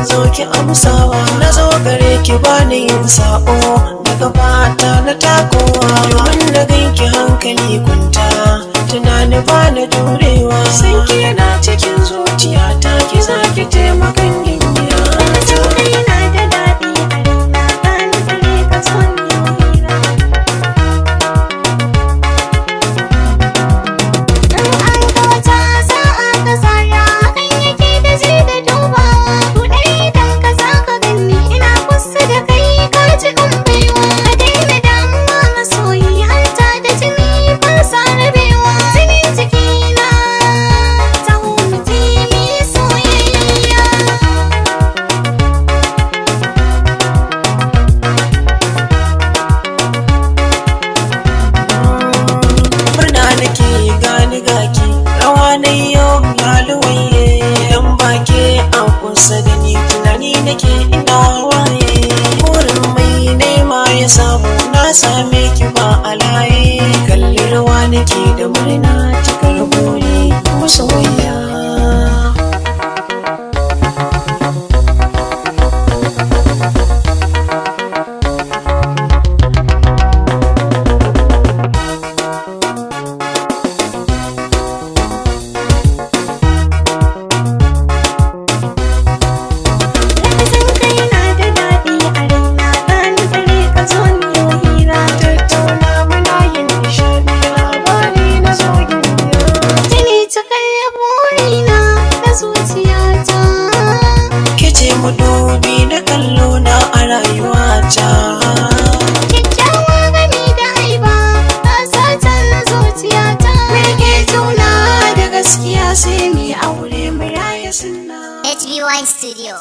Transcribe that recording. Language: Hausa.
zo ki amsawa, na zo gare ki bani yin sabo, daga fata na takowa, domin na ganki hankali kwanta, tunani bani jurewa, san ki yana cikin zuciyata, ki za ki taimakan gimbiya. Yana da daɗi a raina, gani gare ka so ni hira. In an ga wata sa'a ka saya, hakan yake da ji da dubawa. Buɗe idan ka za ka gani, ina kusa da kai ka ji in baiwa. Ka daina damuwa masoyi, hanta da jini ba sa rabewa. Jinin jikina taho mu je mu yi soyayya. Murna nake gani gaki, rawa na yau laluwaye, idan bake a kusa da ni, tunani nake ina waye. Burin mai nema ya samu, na same ki ba a laye, kalli rawa nake da murna cikar buri masoyiya. Lafazin ka yana da daɗi a raina, gani gare ka zo ni hira. Tattauna muna yin nishadi, labari na zo gimbiya. Jini cikar burina na zuciyata. Kice madubi na kallo na a rayuwata. Kyakkyawa gami da haiba, ka sata na zuciyata. Rage juna da gaskiya sai mu yi aure mu raya sunna. HB1 Studio.